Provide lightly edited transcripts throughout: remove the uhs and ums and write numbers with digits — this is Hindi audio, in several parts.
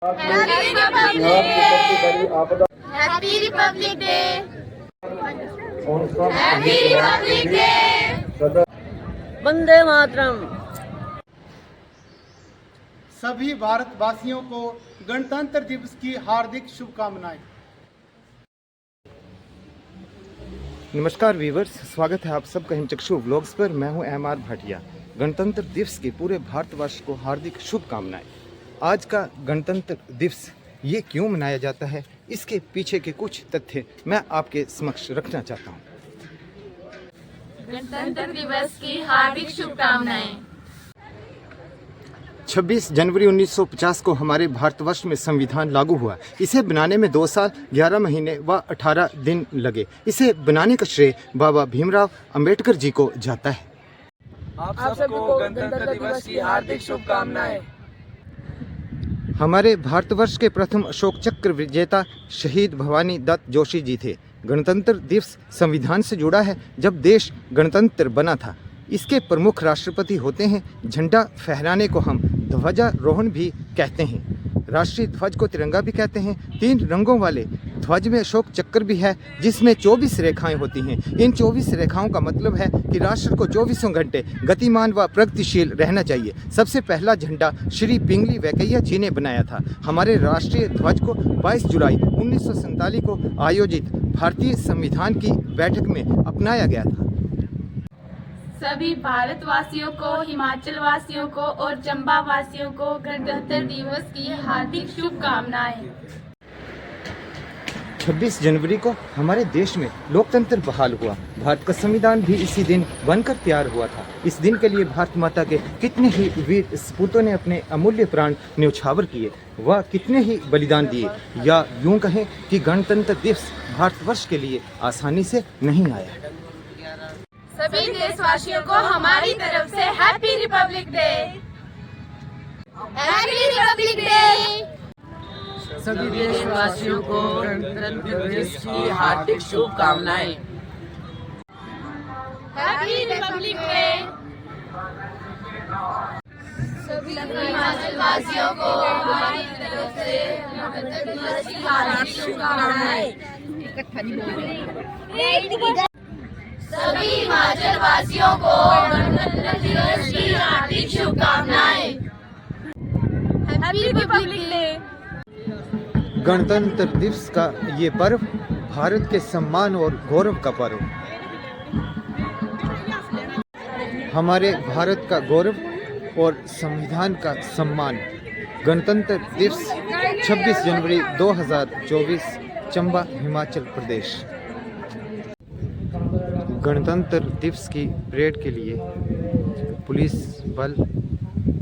Happy republic day. Happy republic day. Vande Mataram. सभी भारतवासियों को गणतंत्र दिवस की हार्दिक शुभकामनाएं। नमस्कार वीवर्स, स्वागत है आप सबका हिमचक्षु व्लॉग्स पर। मैं हूं एम आर भाटिया। गणतंत्र दिवस की पूरे भारतवर्ष को हार्दिक शुभकामनाएं। आज का गणतंत्र दिवस ये क्यों मनाया जाता है, इसके पीछे के कुछ तथ्य मैं आपके समक्ष रखना चाहता हूं। गणतंत्र दिवस की हार्दिक शुभकामनाएं। 26 जनवरी 1950 को हमारे भारतवर्ष में संविधान लागू हुआ। इसे बनाने में 2 साल 11 महीने व 18 दिन लगे। इसे बनाने का श्रेय बाबा भीमराव अंबेडकर जी को जाता है। आप सबको गणतंत्र दिवस की हार्दिक शुभकामनाएं। हमारे भारतवर्ष के प्रथम अशोक चक्र विजेता शहीद भवानी दत्त जोशी जी थे। गणतंत्र दिवस संविधान से जुड़ा है। जब देश गणतंत्र बना था, इसके प्रमुख राष्ट्रपति होते हैं। झंडा फहराने को हम ध्वजारोहण भी कहते हैं। राष्ट्रीय ध्वज को तिरंगा भी कहते हैं। 3 रंगों वाले ध्वज में अशोक चक्र भी है, जिसमें 24 रेखाएं होती हैं। इन 24 रेखाओं का मतलब है कि राष्ट्र को 24 घंटे गतिमान व प्रगतिशील रहना चाहिए। सबसे पहला झंडा श्री पिंगली वेंकैया जी ने बनाया था। हमारे राष्ट्रीय ध्वज को 22 जुलाई 1947 को आयोजित भारतीय संविधान की बैठक में अपनाया गया था। सभी भारतवासियों को, हिमाचल वासियों को और चंबा वासियों को गणतंत्र दिवस की हार्दिक शुभकामनाएं। 26 जनवरी को हमारे देश में लोकतंत्र बहाल हुआ। भारत का संविधान भी इसी दिन बनकर तैयार हुआ था। इस दिन के लिए भारत माता के कितने ही वीर सपूतों ने अपने अमूल्य प्राण न्यौछावर किए व कितने ही बलिदान दिए। या यूं कहें कि गणतंत्र दिवस भारतवर्ष के लिए आसानी से नहीं आया। सभी देशवासियों को हमारी तरफ से happy republic day. Happy republic day. सभी देशवासियों को गणतंत्र दिवस की हार्दिक शुभकामनाएं। Happy republic day. सभी हिमाचल वासियों को हमारी तरफ से गणतंत्र दिवस की हार्दिक शुभकामनाएं। सभी हिमाचल वासियों को गणतंत्र दिवस की हार्दिक शुभकामनाएं। Happy republic day. गणतंत्र दिवस का ये पर्व भारत के सम्मान और गौरव का पर्व, हमारे भारत का गौरव और संविधान का सम्मान। गणतंत्र दिवस 26 जनवरी 2024, चंबा, हिमाचल प्रदेश। गणतंत्र दिवस की परेड के लिए पुलिस बल,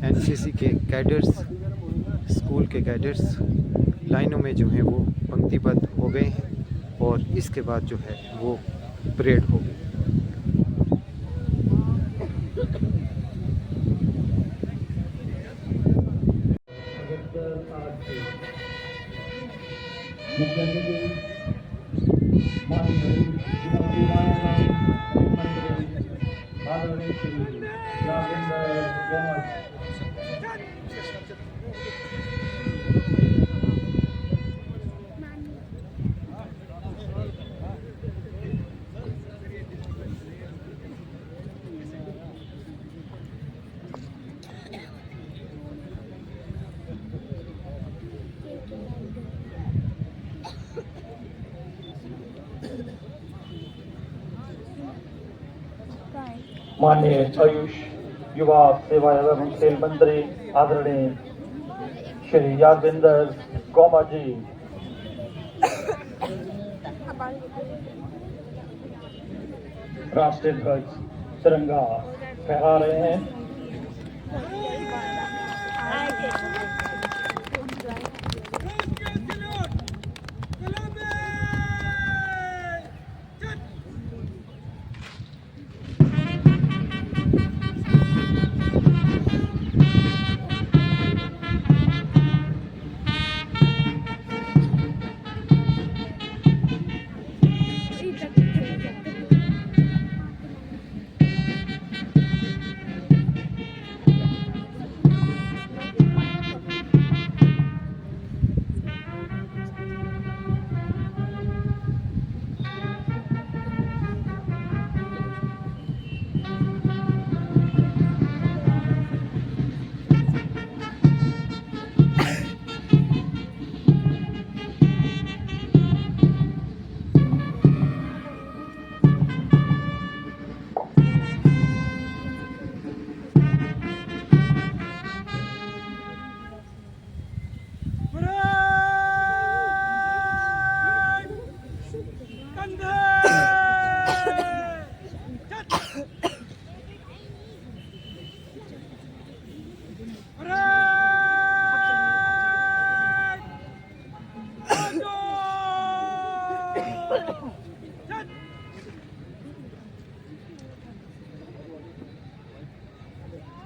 एनसीसी के कैडेट्स, स्कूल के कैडेट्स लाइनों में जो है वो पंक्तिबद्ध हो गए हैं और इसके बाद जो है वो परेड होगी। माननीय आयुष, युवा सेवा एवं खेल मंत्री आदरणीय श्री यादविंदर गौमा जी, राष्ट्रीय ध्वज तिरंगा फहरा रहे हैं।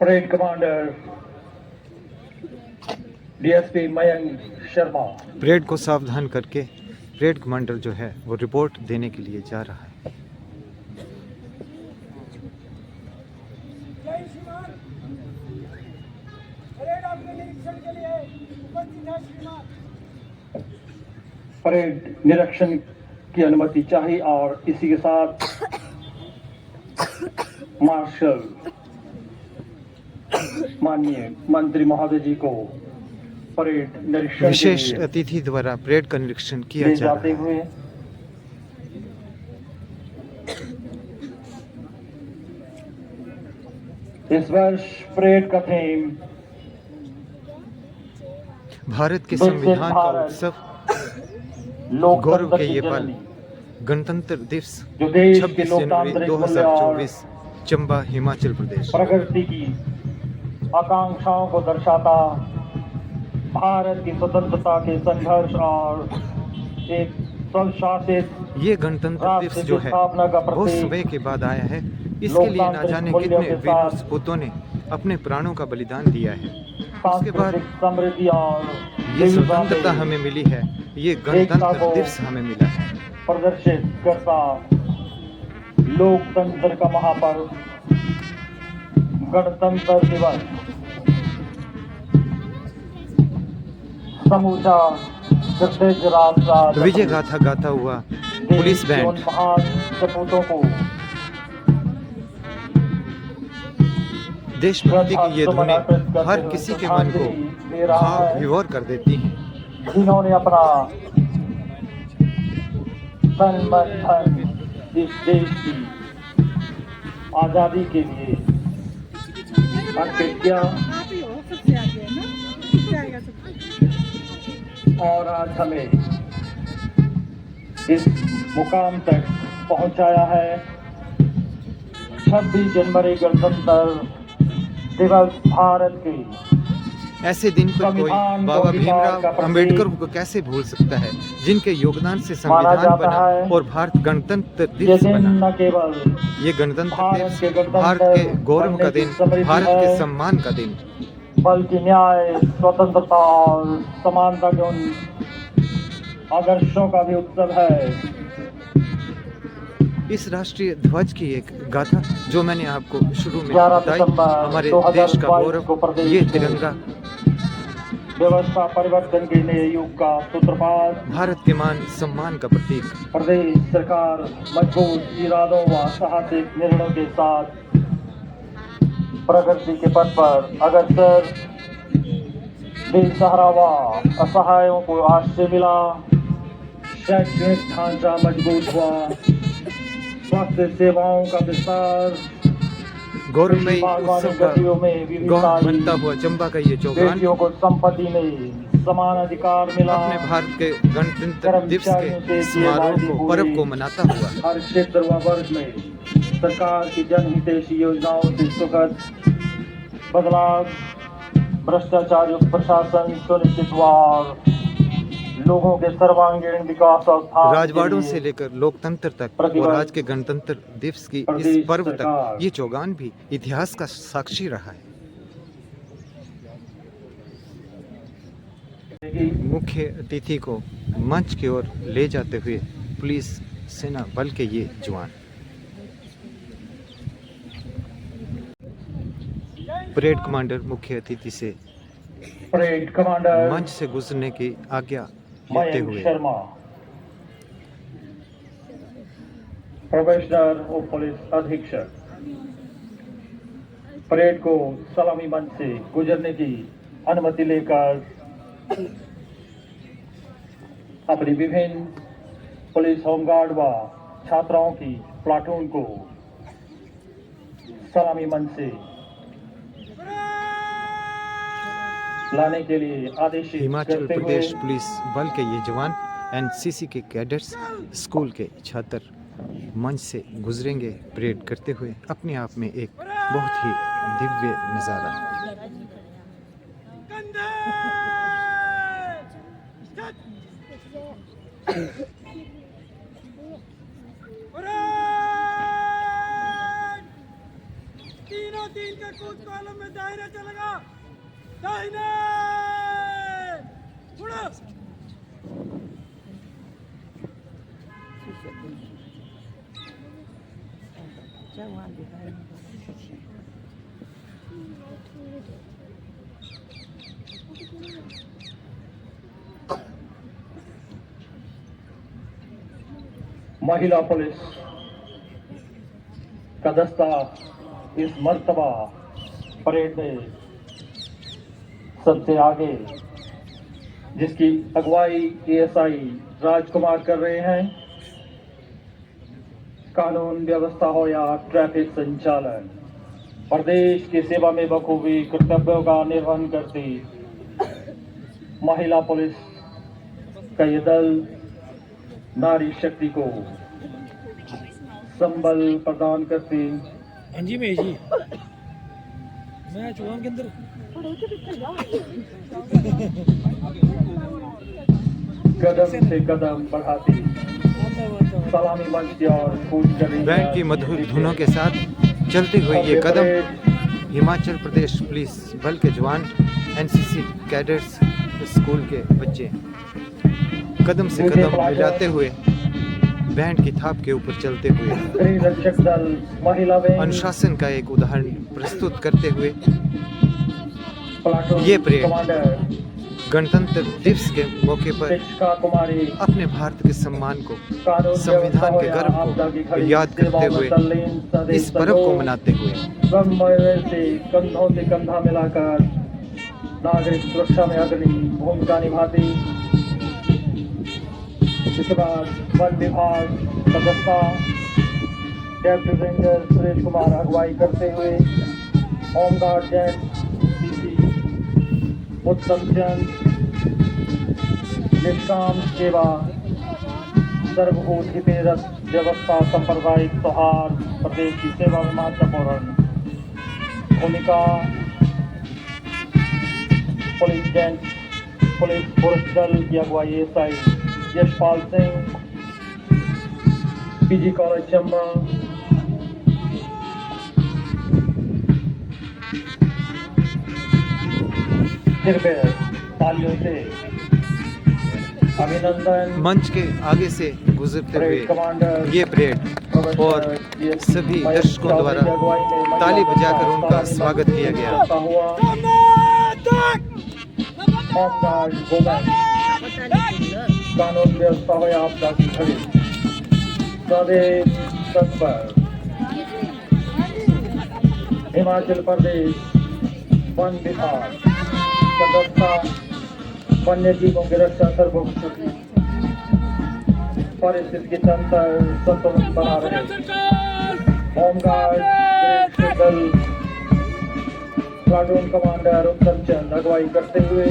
Parade Commander DSP Mayank Sharma. Parade को सावधान करके परेड कमांडर जो है वो रिपोर्ट देने के लिए जा रहा है। परेड निरीक्षण की अनुमति चाहिए और इसी के साथ मार्शल माननीय मंत्री महोदय जी को परेड निरीक्षण विशेष अतिथि द्वारा परेड का निरीक्षण किया ले जा रहा जाते है। हुए इस वर्ष परेड का थीम भारत के विकसित संविधान का भारत, उत्सव, लोकतंत्र गौरव के की ये पल, जननी, गणतंत्र दिवस जो देश 26 के जनवरी लोकतांत्रिक मूल्य और 2024 चंबा हिमाचल प्रदेश। प्रगति की आकांक्षाओं को दर्शाता भारत की स्वतंत्रता के संघर्ष और एक स्वशासित ये गणतंत्र दिवस राष्ट्र जो की है स्थापना का बहुत प्रतीक, समय के बाद आया है। इसके लिए ना लोकतांत्रिक जाने मूल्यों कितने के वीर साथ सपूतों ने अपने प्राणों का बलिदान दिया है। उसके बाद सांस्कृतिक समृद्धि और ये विविधता स्वतंत्रता में हमें मिली है, ये एकता गणतंत्र को दिवस हमें मिला है। प्रदर्शित करता लोकतंत्र का महापर्व गणतंत्र दिवस समूचा कृतज्ञ राष्ट्र विजय गाथा गाता हुआ पुलिस देश के उन बैंड महान सपूतों को देशभक्ति की ये धुनें हर किसी के मन को भाव विभोर कर देती हैं। जिन्होंने अपना तन मन धन इस देश की आजादी के लिए अर्पित किया और आज हमें इस मुकाम तक पहुंचाया है। 26 जनवरी गणतंत्र दिवस भारत के ऐसे दिन पर कोई संविधान को बाबा अधिकार का भीमराव प्रतीक अंबेडकर को कैसे भूल सकता है, जिनके योगदान से माना संविधान जाता बना है। और भारत गणतंत्र ये दिवस दिन बना। न केवल ये गणतंत्र भारत दिवस के गणतंत्र भारत के गौरव का बनने की दिन, समृद्धि भारत है। के सम्मान का दिन। बल्कि न्याय, स्वतंत्रता और समानता के उन आदर्शों का भी उत्सव है। इस राष्ट्रीय ध्वज की एक गाथा जो मैंने आपको शुरू में 11 बताई, दिसंबर हमारे 2022 देश का को गौरव, प्रदेश ये में तिरंगा व्यवस्था परिवर्तन के नए युग का सूत्रपात, भारत के मान सम्मान का प्रतीक। प्रदेश सरकार मजबूत इरादों व साहसिक निर्णयों के साथ प्रगति के पथ पर अग्रसर। बेसहारा व असहायों को आश्रय मिला, शैक्षणिक ढांचा मजबूत हुआ, स्वास्थ्य सेवाओं का विस्तार, गौरवमयी बागवानी उत्सव का गतियों में विविधता गौरव आई, बनता हुआ चंबा का ये चौगान बेटियों को संपत्ति में समान अधिकार मिला। अपने भारत के गणतंत्र दिवस के समारोह को पर्व को मनाता हुआ हर क्षेत्र व वर्ग में सरकार की जनहितैषी योजनाओं से सुखद बदलाव, भ्रष्टाचार युक्त प्रशासन सुनिश्चित हुआ और लोगों के सर्वांगीण विकास और उत्थान के राजवाड़ों लिए से लेकर लोकतंत्र तक प्रतिबद्ध और आज के गणतंत्र दिवस की इस प्रदेश पर्व तक सरकार ये चौगान भी इतिहास का साक्षी रहा है। मुख्य अतिथि को मंच की ओर ले जाते हुए पुलिस सेना बल के ये जवान परेड कमांडर मुख्य अतिथि से परेड कमांडर मंच से गुजरने की आज्ञा लेते मयंक हुए शर्मा, प्रोबेशनर और पुलिस अधीक्षक, परेड को सलामी मंच से गुजरने की अनुमति लेकर अपनी विभिन्न पुलिस होमगार्ड व छात्राओं की प्लाटून को सलामी मंच से लाने के लिए आदेशित हिमाचल करते हुए प्रदेश पुलिस बल के ये जवान एनसीसी के कैडेट्स स्कूल के छात्र मंच से गुजरेंगे परेड करते हुए। अपने आप में एक बहुत ही दिव्य नज़ारा। तीनों तीन का कूद कॉलम में दाहिने चलेगा, दाहिने उड़ो। महिला पुलिस का दस्ता इस मर्तबा परेड में सबसे आगे, जिसकी अगुवाई एएसआई राजकुमार कर रहे हैं। कानून व्यवस्था हो या ट्रैफिक संचालन, प्रदेश की सेवा में बखूबी कर्तव्यों का निर्वहन करती महिला पुलिस का ये दल नारी शक्ति को संबल प्रदान करती हाँ जी मैं जी, मैं चौहान के अंदर कदम से कदम बढ़ाती सलामी मंच की ओर कूच कर रही बैंड की मधुर धुनों के साथ चलते हुए ये कदम हिमाचल प्रदेश पुलिस बल के जवान, एनसीसी कैडेट्स स्कूल के बच्चे कदम से कदम मिलाते हुए बैंड की थाप के ऊपर चलते हुए रक्षक दल महिला अनुशासन का एक उदाहरण प्रस्तुत करते हुए प्लाटून ये परेड कमांडर गणतंत्र दिवस के मौके पर शिक्षा कुमारी अपने भारत के सम्मान को, कानून संविधान के व्यवस्था गर्व हो या आपदा की को घड़ी, याद करते हुए सेवा इस पर्व को मनाते हुए से कंधों से कंधा मिलाकर नागरिक सुरक्षा में अग्रणी भूमिका निभाती। इसके बाद वन विभाग का दस्ता डेप्टी रेंजर सुरेश कुमार अगुवाई करते हुए होमगार्ड जैन उत्तम चंद निष्काम सेवा सर्वभूत हितेरत व्यवस्था सांप्रदायिक सौहार्द प्रदेश की सेवा में महत्वपूर्ण भूमिका। पुलिस जैन पुलिस पुरुष दल की अगुवाई ASI Yashpal Singh, PG college Chamba, कृपया तालियों से अभिनंदन। मंच के आगे से गुजरते परेड हुए कमांडर ये परेड और सभी दर्शकों द्वारा ताली बजाकर उनका स्वागत किया गया। होमगार्ड वुमेन, कानून व्यवस्था हो या आपदा की घड़ी, स्वदेश तत्पर, हिमाचल प्रदेश वन विभाग का दस्ता वन्य जीवों की रक्षा सर्वोपरि परिस्थिति के तंत्र संतुलन बना रहे। होमगार्ड दल प्लाटून कमांडर उत्तम चंद अगुवाई करते हुए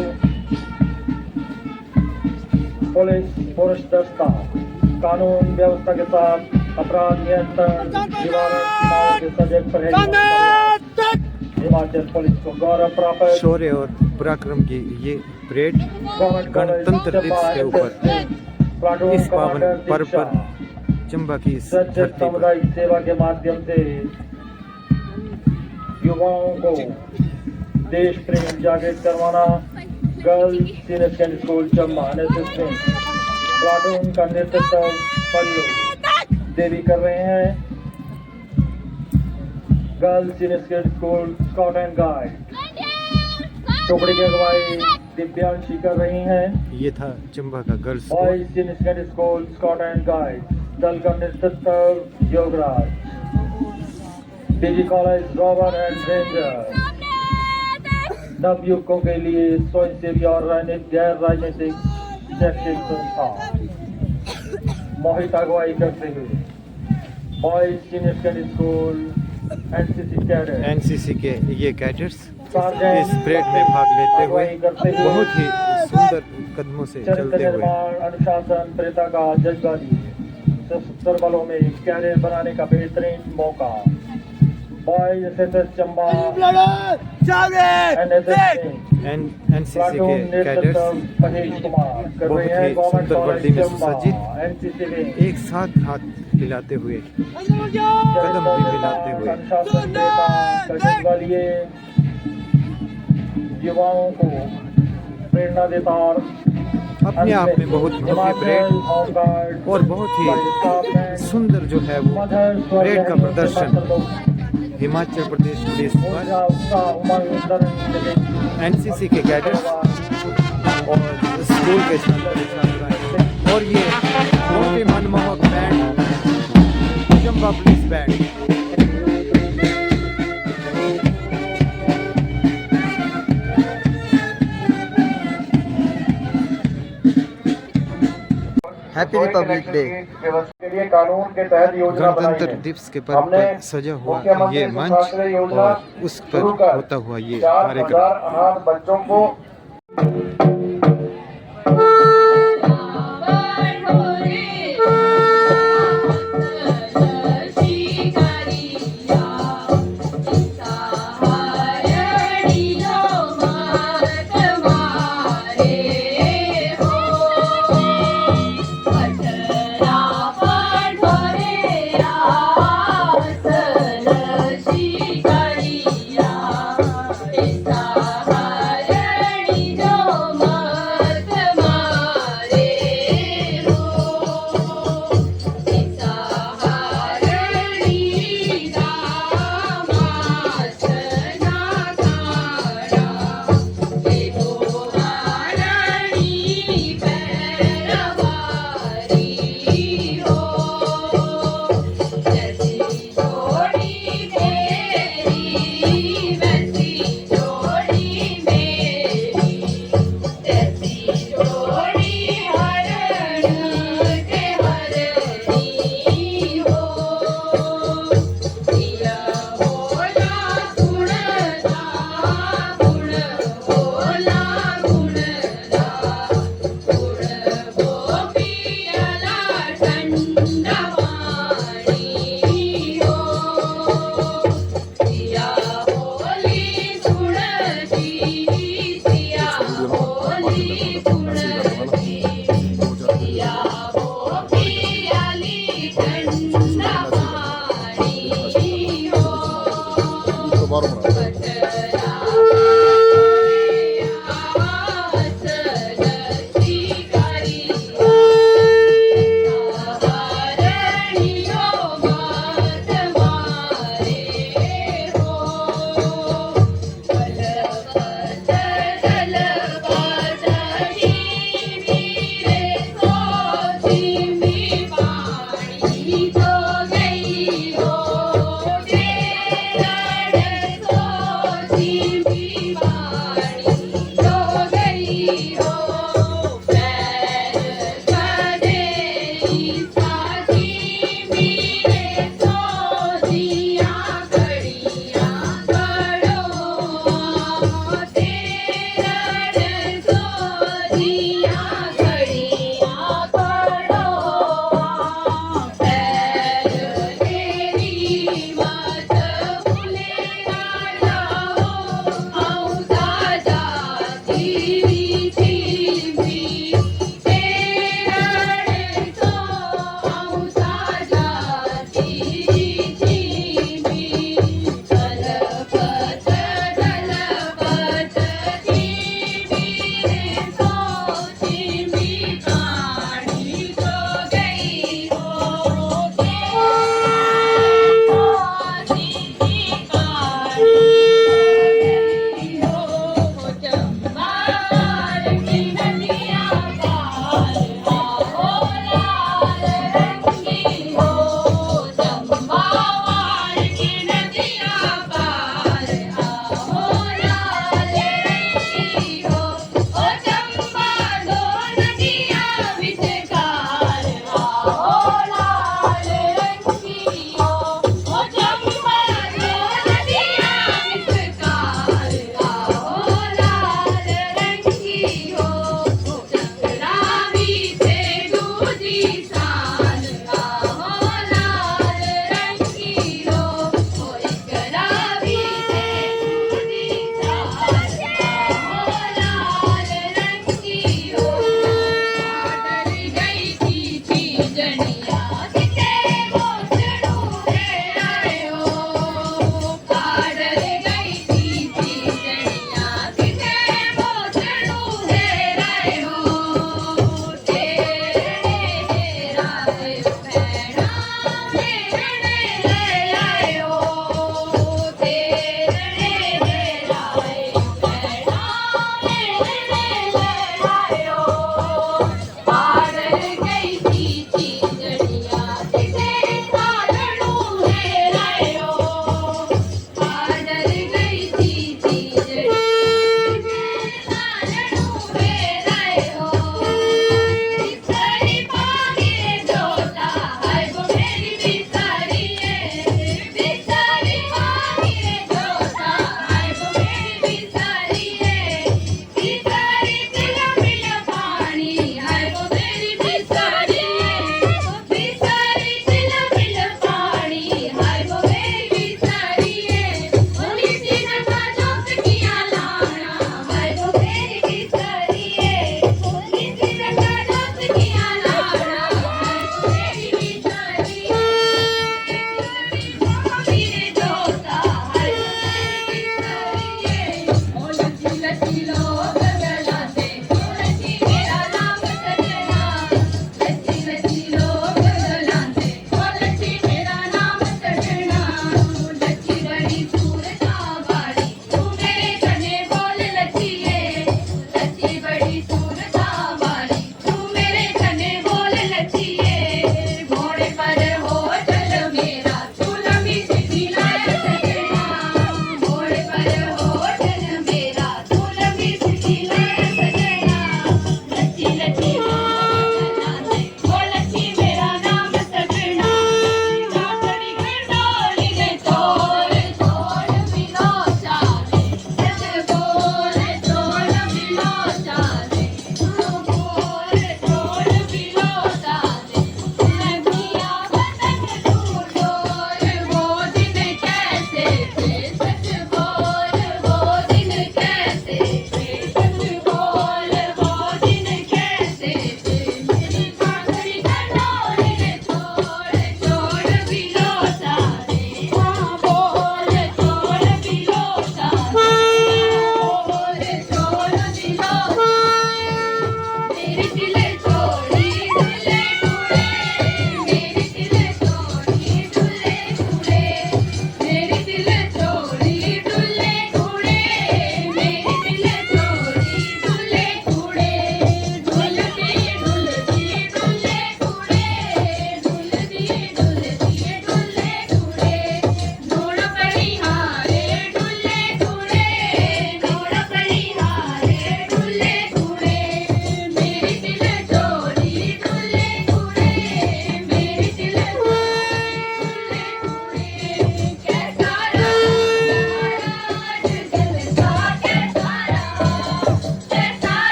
पुलिस पुरुष दस्ता कानून व्यवस्था के साथ अपराध नियंत्रण निवारण के सजग परहेज हिमाचल पुलिस को गौरव प्राप्त। शौर्य और पराक्रम की ये परेड गणतंत्र दिवस के ऊपर इस पावन पर्व पर चंबा की इस धरती पर सामुदायिक सेवा के माध्यम से युवाओं को देश प्रेम जागृत करवाना girls senior secondary school Chamba NSS में प्लाटून का नेतृत्व पल्लू देवी कर रहे हैं। Girls senior secondary school scout and guide टुकड़ी की अगुवाई दिव्यांशी कर रही हैं। ये था चंबा का girls boys senior secondary school scout and guide दल का नेतृत्व योगराज, पीजी कॉलेज रॉबर एंड रेंजर नवयुवकों के लिए स्वयंसेवी और गैर राजनीतिक शैक्षिक संस्था मोहित अगुवाई करते हुए boys senior secondary school NCC cadet NCC के ये कैडेट्स इस परेड में भाग लेते हुए बहुत ही सुंदर कदमों से चरित्र चलते हुए निर्माण अनुशासन प्रेता का जज्बा लिए सशस्त्र बलों में कैरियर बनाने का बेहतरीन मौका। Boys SSS Chamba NSS NCC के कैडेट्स महेश कुमार कर बहुत रहे हैं ही गवर्नमेंट सुंदर वर्दी कॉलेज में चंबा सुसज्जित एनसीसी में एक साथ हाथ हिलाते हुए, कदम भी मिलाते हुए युवाओं को प्रेरणा देता और अपने आप में बहुत भव्य परेड और बहुत ही सुंदर जो है वो परेड का प्रदर्शन हिमाचल प्रदेश पुलिस द्वारा एनसीसी के कैडेट्स और स्कूल के छात्र और ये बहुत ही मनमोहक band Chamba police band. Happy republic day. के लिए कानून के तहत योजना बनाई गणतंत्र है। दिवस के पर्व पर सजा हुआ ये मंच और उस पर होता हुआ ये 4,000 कार्यक्रम। अनाथ बच्चों को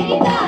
Hello.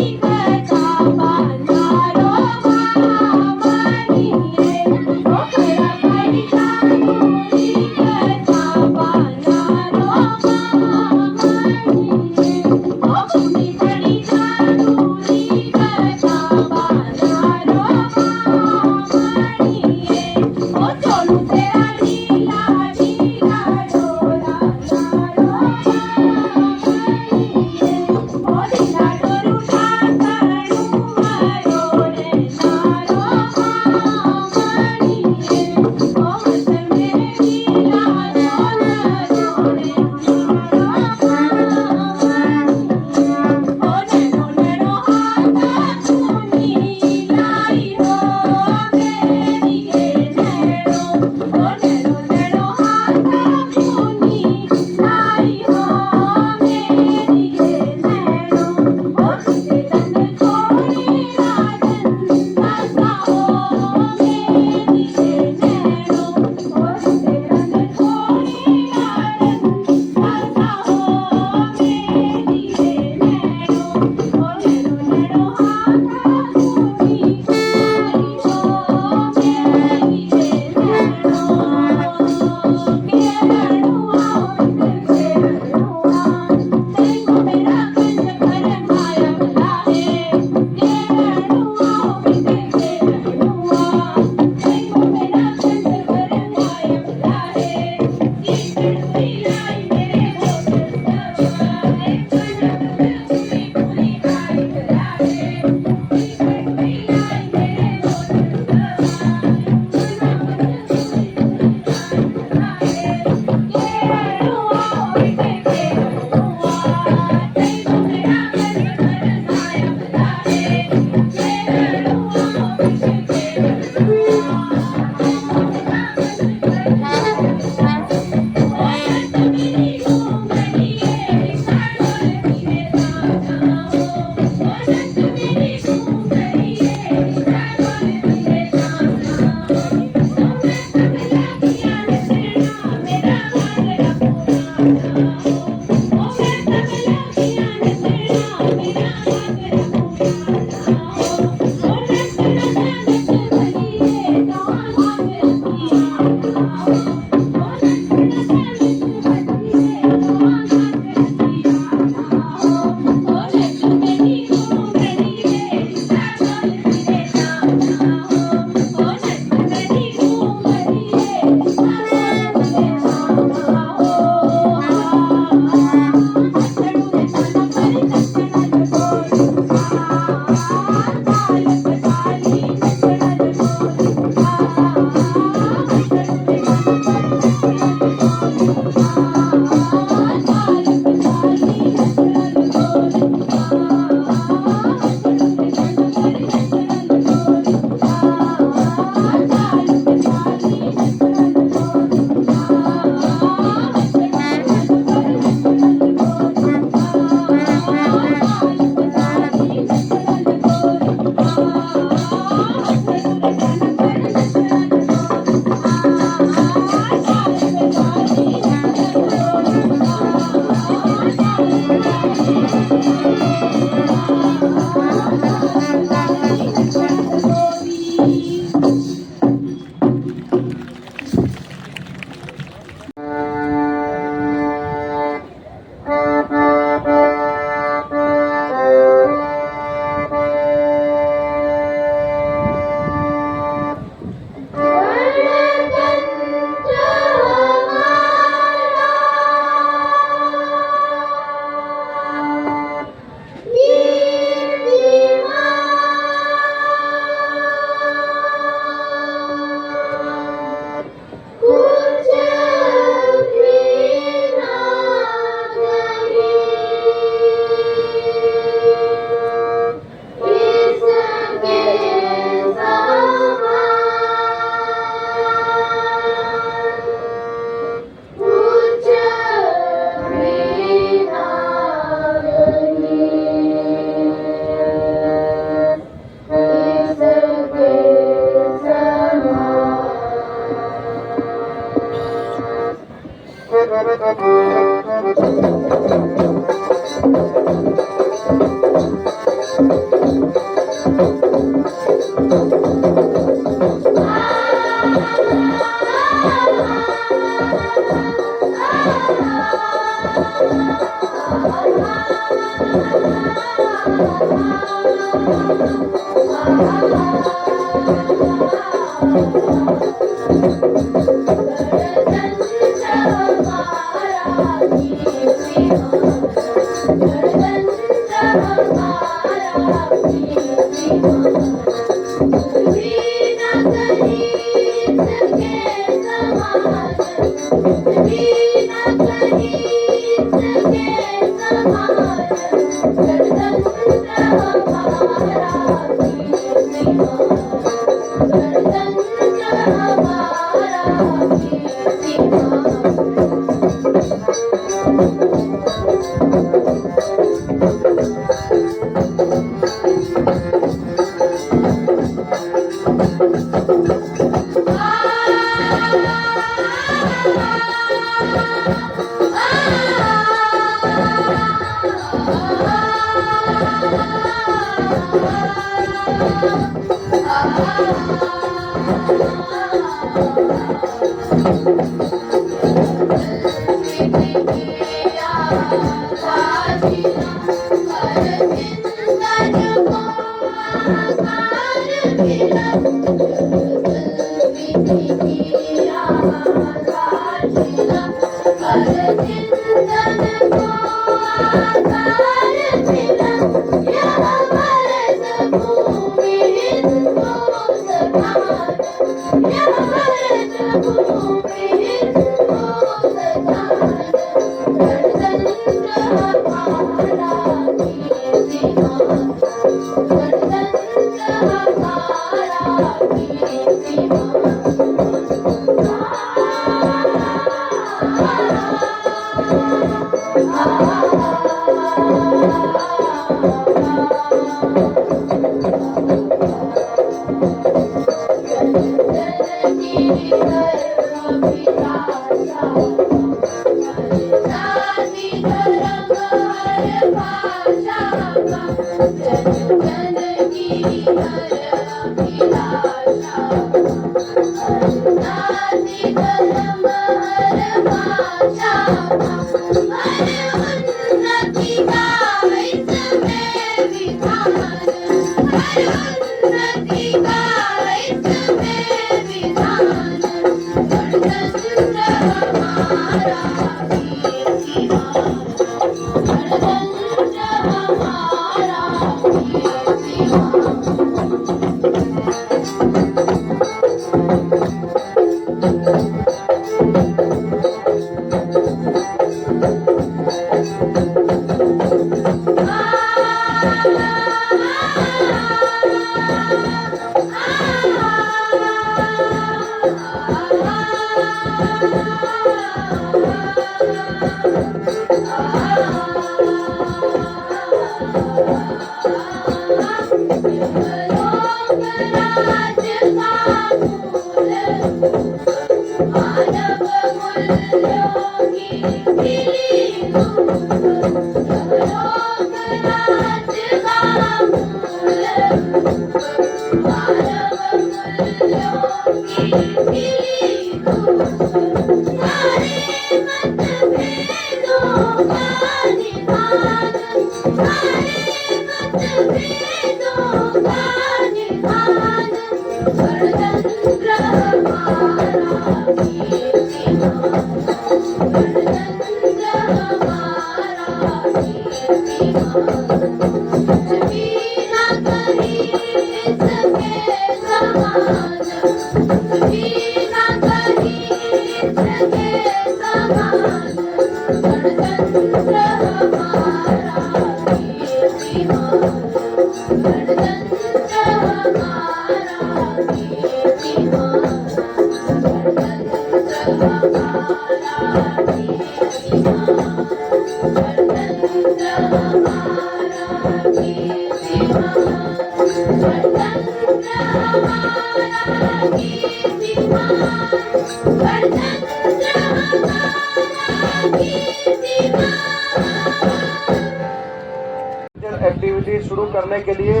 एक्टिविटी शुरू करने के लिए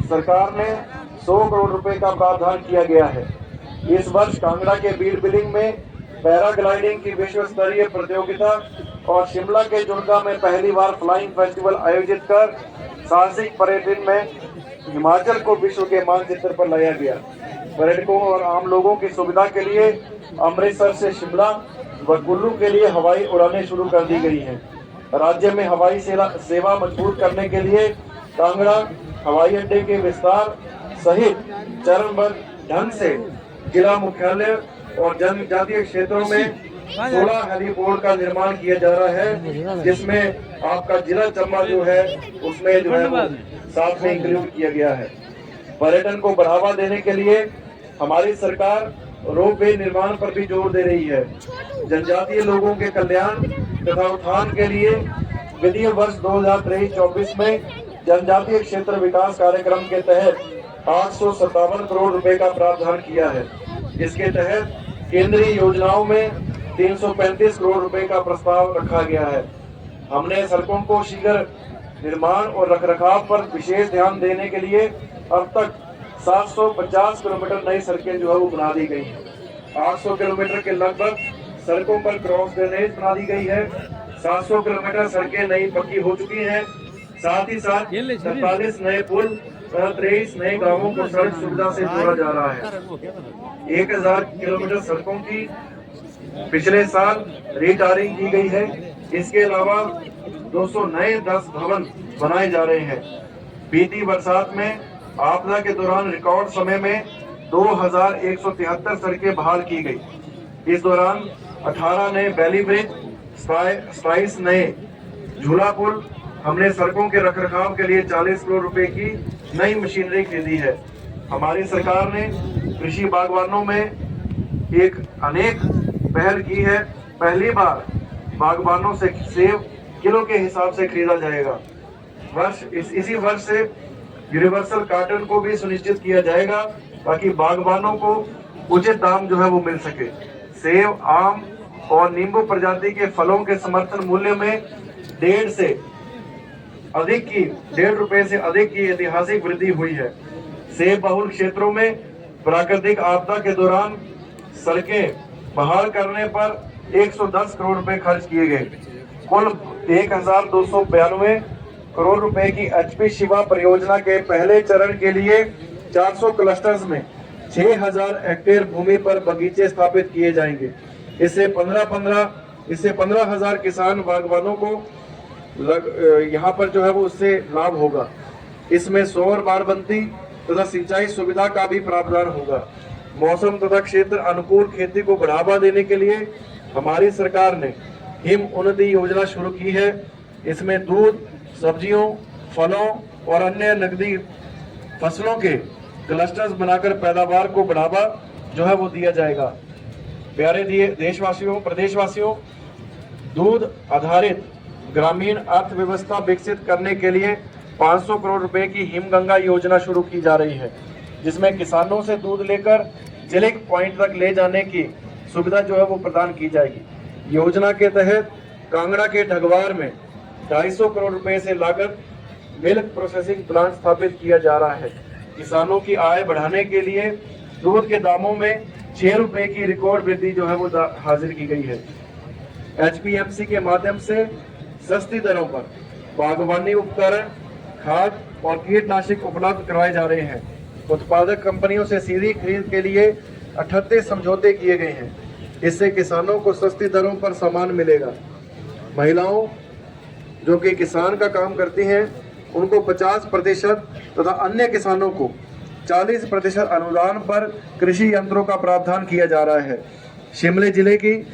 सरकार ने 100 करोड़ रुपए का प्रावधान किया गया है। इस वर्ष कांगड़ा के बीड़ बिलिंग में पैराग्लाइडिंग की विश्व स्तरीय प्रतियोगिता और शिमला के जुड़का में पहली बार फ्लाइंग फेस्टिवल आयोजित कर साहसिक पर्यटन में हिमाचल को विश्व के मानचित्र पर लाया गया। पर्यटकों और आम लोगों की सुविधा के लिए अमृतसर से शिमला व कुल्लू के लिए हवाई उड़ानें शुरू कर दी गई हैं। राज्य में हवाई सेवा मजबूत करने के लिए कांगड़ा हवाई अड्डे के विस्तार सहित चरणबद्ध ढंग से जिला मुख्यालय और जनजातीय क्षेत्रों में 16 हेलीपोर्ट का निर्माण किया जा रहा है, जिसमें आपका जिला चंबा जो है उसमें जो है वो साथ में इंक्लूड किया गया है। पर्यटन को बढ़ावा देने के लिए हमारी सरकार रोपवे निर्माण पर भी जोर दे रही है। जनजातीय लोगों के कल्याण तथा उत्थान के लिए वित्तीय वर्ष 2023-24 में जनजातीय क्षेत्र विकास कार्यक्रम के तहत 857 करोड़ रुपए का प्रावधान किया है। इसके तहत केंद्रीय योजनाओं में 335 करोड़ रुपए का प्रस्ताव रखा गया है। हमने सड़कों को शीघ्र निर्माण और रखरखाव पर विशेष ध्यान देने के लिए अब तक 750 किलोमीटर नई सड़कें जो है वो बना दी गई हैं। 800 किलोमीटर के लगभग सड़कों पर क्रॉस ड्रेनेज बना दी गई है। 700 किलोमीटर सड़कें नई पक्की हो चुकी हैं। साथ ही साथ 47 नए पुल और 23 नए गांवों को सड़क सुविधा से जोड़ा जा रहा है। 1000 किलोमीटर सड़कों की पिछले साल रिटायरिंग की गई है। इसके अलावा 200 नए 10 भवन बनाए जा रहे हैं। बीती बरसात में आपदा के दौरान रिकॉर्ड समय में 2173 सड़कें बहाल की गई। इस दौरान 18 नए बैली ब्रिज, 27 नए झूला पुल, हमने सड़कों के रखरखाव के लिए 40 करोड़ रुपए की नई मशीनरी खरीदी है। हमारी सरकार ने कृषि बागवानों में एक अनेक पहल की है। पहली बार बागवानों से सेब किलो के हिसाब से खरीदा जाएगा। इसी वर्ष से यूनिवर्सल कार्टन को भी सुनिश्चित किया जाएगा ताकि बागवानों को उचित दाम जो है वो मिल सके। सेब, आम और नींबू प्रजाति के फलों के समर्थन मूल्य में 1.5 रुपए से अधिक की ऐतिहासिक वृद्धि हुई है। सेब बहुल क्षेत्रों में प्राकृतिक आपदा के दौरान सड़कें बहाल करने पर 110 करोड़ रुपए खर्च किए गए। कुल 1292 करोड़ रुपए की एचपी शिवा परियोजना के पहले चरण के लिए 400 क्लस्टर्स में 6000 हेक्टेयर भूमि पर बगीचे स्थापित किए जाएंगे। इससे 15,000 किसान बागवानों को यहाँ पर जो है वो उससे लाभ होगा। इसमें सौर बाड़बंदी तथा सिंचाई सुविधा का भी प्रावधान होगा। मौसम तथा क्षेत्र अनुकूल खेती को बढ़ावा देने के लिए हमारी सरकार ने हिम उन्नति योजना शुरू की है। इसमें दूध, सब्जियों, फलों और अन्य नकदी फसलों के क्लस्टर्स बनाकर पैदावार को बढ़ावा जो है वो दिया जाएगा। प्यारे देशवासियों, प्रदेशवासियों, दूध आधारित ग्रामीण अर्थव्यवस्था विकसित करने के लिए 500 करोड़ रुपए की हिमगंगा योजना शुरू की जा रही है, जिसमें किसानों से दूध लेकर चिलिक पॉइंट तक ले जाने की सुविधा जो है वो प्रदान की जाएगी। योजना के तहत कांगड़ा के ढगवार में 250 करोड़ रुपए से लागत मिल्क प्रोसेसिंग प्लांट स्थापित किया जा रहा है। किसानों की आय बढ़ाने के लिए दूध के दामों में 6 रुपए की रिकॉर्ड वृद्धि जो है वो हासिल की गई है। एचपीएमसी के माध्यम से सस्ती दरों पर बागवानी उपकरण, खाद और कीटनाशक उपलब्ध करवाए जा रहे हैं। उत्पादक कंपनियों से सीधी खरीद के लिए 38 समझौते किए गए हैं। इससे किसानों को सस्ती दरों पर सामान मिलेगा। महिलाओं जो कि किसान का काम करती हैं उनको 50% तथा अन्य किसानों को 40% अनुदान पर कृषि यंत्रों का प्रावधान किया जा रहा है। शिमले जिले की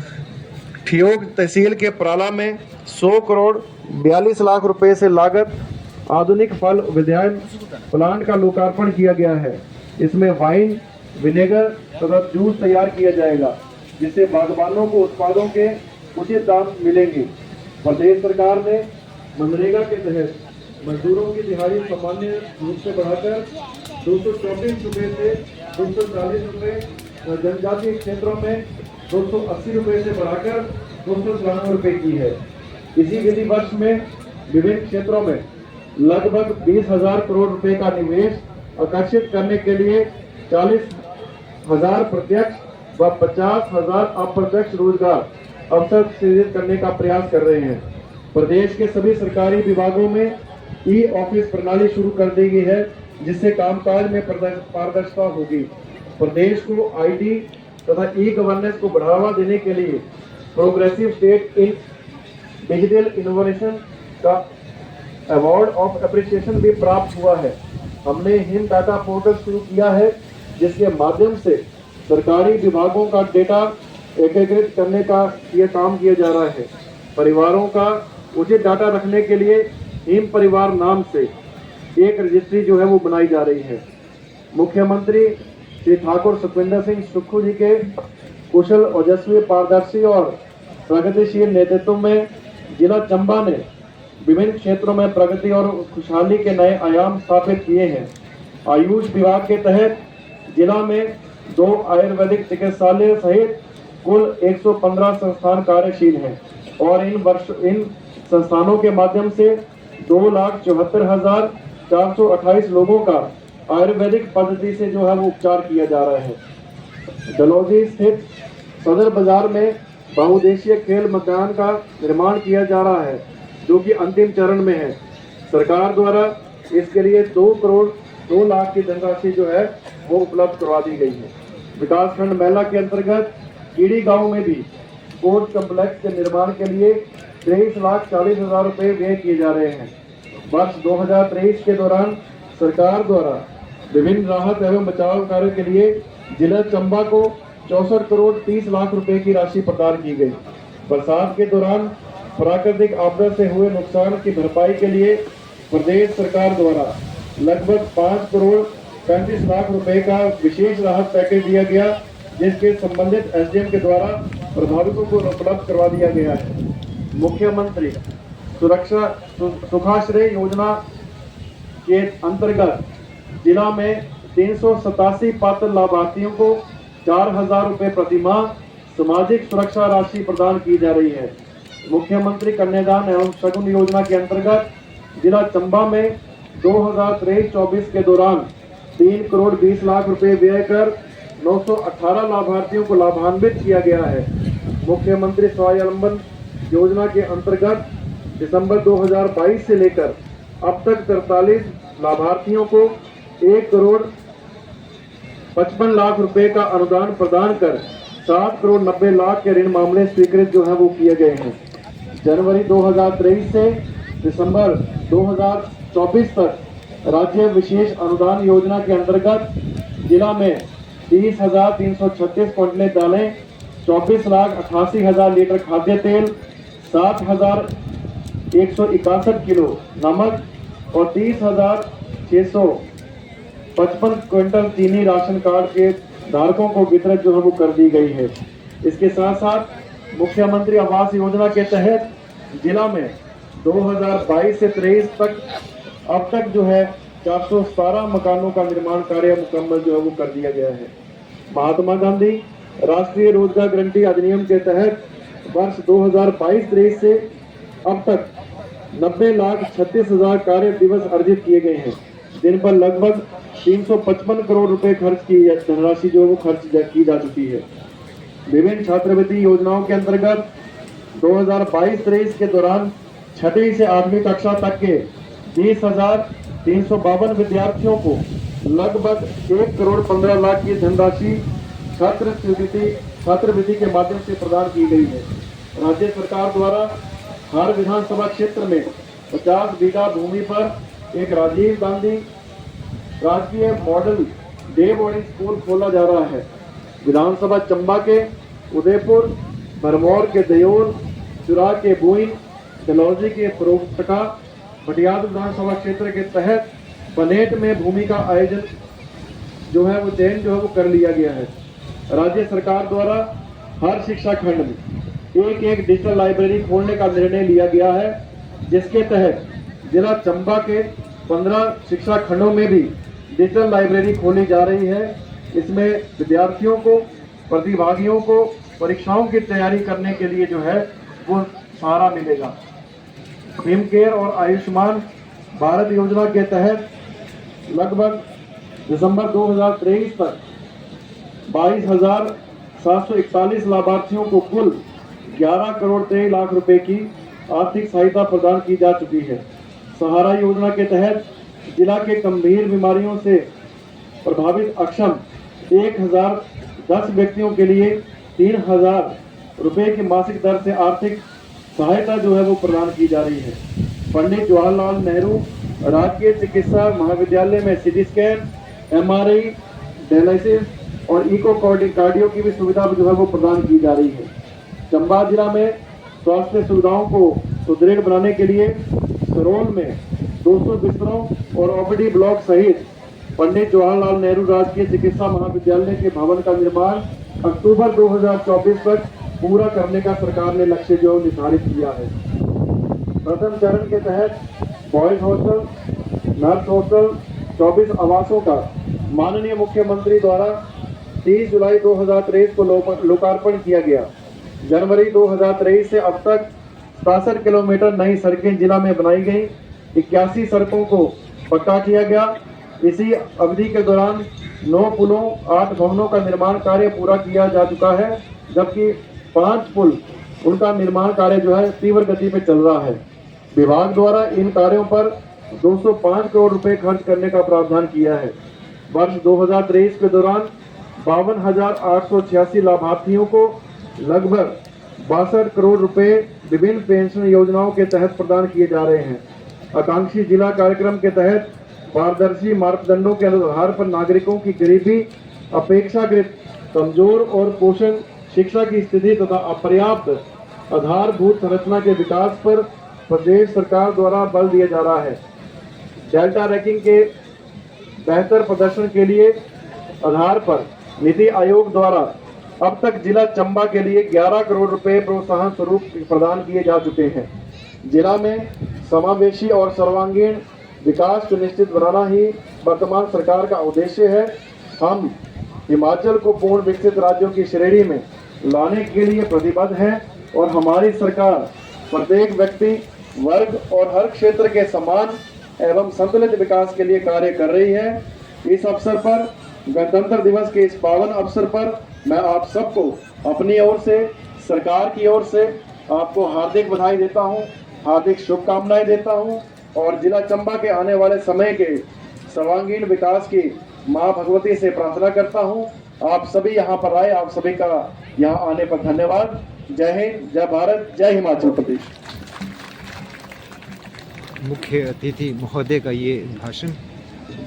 ठियोग तहसील के प्राला में 100 करोड़ 42 लाख रुपए से लागत आधुनिक फल उद्यान प्लांट का लोकार्पण किया गया है। इसमें वाइन, विनेगर तथा जूस तैयार किया जाएगा, जिससे बागबानों को उत्पादों के उचित दाम मिलेंगे। प्रदेश सरकार ने मनरेगा के तहत मजदूरों की दिहाड़ी सामान्य रूप से बढ़ाकर 234 रुपए से 240 रुपए और जनजातीय क्षेत्रों में 280 रुपए से बढ़ाकर 294 रुपए की है। इसी विधि वर्ष में विभिन्न क्षेत्रों में लगभग 20,000 करोड़ रुपए का निवेश आकर्षित करने के लिए 40,000 प्रत्यक्ष व 50,000 अप्रत्यक्ष रोजगार अवसर सृजित करने का प्रयास कर रहे हैं। प्रदेश के सभी सरकारी विभागों में ई ऑफिस प्रणाली शुरू कर दी गई है, जिससे कामकाज में पारदर्शिता होगी। प्रदेश को आईटी तथा ई गवर्नेंस को बढ़ावा देने के लिए progressive state in digital innovation का अवार्ड ऑफ अप्रिसिएशन भी प्राप्त हुआ है। हमने हिम डाटा पोर्टल शुरू किया है, जिसके माध्यम से सरकारी विभागों का डेटा एकीकृत करने का ये काम किया जा रहा है। परिवारों का उचित डाटा रखने के लिए हिम परिवार नाम से एक रजिस्ट्री जो है वो बनाई जा रही है। मुख्यमंत्री श्री ठाकुर सुखविंदर सिंह सुक्खू जी के कुशल, ओजस्वी, पारदर्शी और प्रगतिशील नेतृत्व में जिला चंबा ने विभिन्न क्षेत्रों में प्रगति और खुशहाली के नए आयाम स्थापित किए हैं। आयुष विभाग के तहत जिला में 2 आयुर्वेदिक चिकित्सालय सहित कुल 115 संस्थान कार्यशील हैं और इन संस्थानों के माध्यम से 2,74,428 लोगों का आयुर्वेदिक पद्धति से जो है वो उपचार किया जा रहा है। डलहौजी स्थित सदर बाजार में बहुउद्देशीय खेल मैदान का निर्माण किया जा रहा है, जो कि अंतिम चरण में है। सरकार द्वारा इसके लिए 2 करोड़ 2 लाख की धनराशि जो है वो उपलब्ध करवा दी गई है। विकासखंड मेला के अंतर्गत कीड़ी गांव में भी स्पोर्ट्स कम्प्लेक्स के निर्माण के लिए 23,40,000 रुपये व्यय किए जा रहे हैं। वर्ष 2023 के दौरान सरकार द्वारा विभिन्न राहत एवं बचाव कार्य के लिए जिला चंबा को 64 करोड़ 30 लाख रुपए की राशि प्रदान की गई। बरसात के दौरान प्राकृतिक आपदा से हुए नुकसान की भरपाई के लिए प्रदेश सरकार द्वारा लगभग 5 करोड़ 35 लाख रुपए का विशेष राहत पैकेज दिया गया, जिसके संबंधित एसडीएम के द्वारा प्रभावितों को उपलब्ध करवा दिया गया है। मुख्यमंत्री सुखाश्रय योजना के अंतर्गत जिला में 387 पात्र लाभार्थियों को 4,000 रुपए प्रति माह सामाजिक सुरक्षा राशि प्रदान की जा रही है। मुख्यमंत्री कन्यादान एवं शगुन योजना के अंतर्गत जिला चंबा में 2023-24 के दौरान 3 करोड़ 20 लाख रुपए व्यय कर 918 लाभार्थियों को लाभान्वित किया गया है। मुख्यमंत्री स्वावलंबन योजना के अंतर्गत दिसंबर 2022 से लेकर अब तक 43 लाभार्थियों को 1 करोड़ 55 लाख रुपए का अनुदान प्रदान कर 7 करोड़ 90 लाख के ऋण मामले स्वीकृत जो है वो किए गए हैं। जनवरी 2023 से दिसंबर 2024 तक राज्य विशेष अनुदान योजना के अंतर्गत जिला में 30,336 क्विंटल दालें, 24,88,000 लीटर खाद्य तेल, 7,161 किलो नमक और 30,655 क्विंटल चीनी राशन कार्ड के धारकों को वितरित जो है वो कर दी गई है। इसके साथ साथ मुख्यमंत्री आवास योजना के तहत जिला में 2022 से 23 तक अब तक जो है 417 मकानों का निर्माण कार्य मुकम्मल जो है वो कर दिया गया है। महात्मा गांधी राष्ट्रीय रोजगार गारंटी अधिनियम के तहत वर्ष 2022-23 से अब तक 90,36,000 कार्य दिवस अर्जित किए गए हैं, जिन पर लगभग 355 करोड़ रुपए खर्च की धनराशि जो है वो खर्च की जा चुकी है। विभिन्न छात्रवृत्ति योजनाओं के अंतर्गत 2022-23 के दौरान 6वीं से 8वीं कक्षा तक के 20,352 विद्यार्थियों को लगभग 1 करोड़ 15 लाख की धनराशि छात्रवृत्ति के माध्यम से प्रदान की गई है। राज्य सरकार द्वारा हर विधानसभा क्षेत्र में 50 बीघा भूमि पर एक राजीव गांधी राजकीय मॉडल डे बोर्डिंग स्कूल खोला जा रहा है। विधानसभा चंबा के उदयपुर, भरमौर के दयोल, चुरा के बुइन, डलहौजी के फरोख्तका, भटियाद विधानसभा क्षेत्र के तहत बनेट में भूमि का आयोजन जो है वो चयन जो है वो कर लिया गया है। राज्य सरकार द्वारा हर शिक्षा खंड में एक डिजिटल लाइब्रेरी खोलने का निर्णय लिया गया है, जिसके तहत जिला चंबा के 15 शिक्षा खंडों में भी डिजिटल लाइब्रेरी खोली जा रही है। इसमें विद्यार्थियों को, प्रतिभागियों को परीक्षाओं की तैयारी करने के लिए जो है वो सहारा मिलेगा। हिम केयर और आयुष्मान भारत योजना के तहत लगभग दिसंबर 2023 तक 22,741 लाभार्थियों को कुल 11 करोड़ 23 लाख रुपए की आर्थिक सहायता प्रदान की जा चुकी है। सहारा योजना के तहत जिला के गंभीर बीमारियों से प्रभावित अक्षम 1010 व्यक्तियों के लिए 3000 रुपए की मासिक दर से आर्थिक सहायता जो है वो प्रदान की जा रही है। पंडित जवाहरलाल नेहरू राजकीय चिकित्सा महाविद्यालय में सीटी स्कैन, एमआरआई, डायलिसिस और इको कार्डियो की भी सुविधा जो है वो प्रदान की जा रही है। चंबा जिला में स्वास्थ्य सुविधाओं को सुदृढ़ बनाने के लिए सरोल में 200 बिस्तरों और ओपीडी ब्लॉक सहित पंडित जवाहरलाल नेहरू राजकीय चिकित्सा महाविद्यालय के भवन का निर्माण अक्टूबर 2024 तक पूरा करने का सरकार ने लक्ष्य जो निर्धारित किया है। प्रथम चरण के तहत बॉयज हॉस्टल, नर्स हॉस्टल, 24 आवासों का माननीय मुख्यमंत्री द्वारा 30 जुलाई 2023 को लोकार्पण किया गया। जनवरी 2023 से अब तक 67 किलोमीटर नई सड़कें जिला में बनाई गई, 81 सड़कों को पक्का किया गया। इसी अवधि के दौरान 9 पुलों, 8 भवनों का निर्माण कार्य पूरा किया जा चुका है, जबकि 5 पुल उनका निर्माण कार्य जो है तीव्र गति पे चल रहा है। विभाग द्वारा इन कार्यों पर 205 करोड़ रुपए खर्च करने का प्रावधान किया है। वर्ष 2023 के दौरान 52,886 लाभार्थियों को लगभग 62 करोड़ रुपए विभिन्न पेंशन योजनाओं के तहत प्रदान किए जा रहे हैं। आकांक्षी जिला कार्यक्रम के तहत पारदर्शी मापदंडों के आधार पर नागरिकों की गरीबी, अपेक्षाकृत कमजोर और पोषण, शिक्षा की स्थिति तथा अपर्याप्त आधारभूत संरचना के विकास पर प्रदेश सरकार द्वारा बल दिया जा रहा है। डेल्टा रैंकिंग के बेहतर प्रदर्शन के लिए आधार पर नीति आयोग द्वारा अब तक जिला चंबा के लिए 11 करोड़ रुपए प्रोत्साहन स्वरूप प्रदान किए जा चुके हैं। जिला में समावेशी और सर्वांगीण विकास सुनिश्चित बनाना ही वर्तमान सरकार का उद्देश्य है। हम हिमाचल को पूर्ण विकसित राज्यों की श्रेणी में लाने के लिए प्रतिबद्ध है और हमारी सरकार प्रत्येक व्यक्ति, वर्ग और हर क्षेत्र के समान एवं संतुलित विकास के लिए कार्य कर रही है। इस अवसर पर, गणतंत्र दिवस के इस पावन अवसर पर मैं आप सबको अपनी ओर से, सरकार की ओर से आपको हार्दिक बधाई देता हूं, हार्दिक शुभकामनाएं देता हूं और जिला चंबा के आने वाले समय के सर्वांगीण विकास की मां भगवती से प्रार्थना करता हूं। आप सभी यहां पर आए, आप सभी का यहां आने पर धन्यवाद। जय हिंद, जय भारत, जय हिमाचल प्रदेश। मुख्य अतिथि महोदय का ये भाषण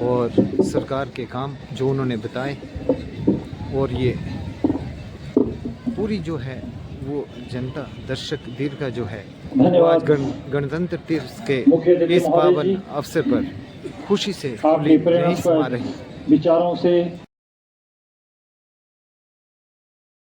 और सरकार के काम जो उन्होंने बताए, और ये पूरी जो है वो जनता दर्शक दीर्घ का जो है वो आज गणतंत्र दिवस के इस पावन अवसर पर खुशी से नहीं समा रही। विचारों से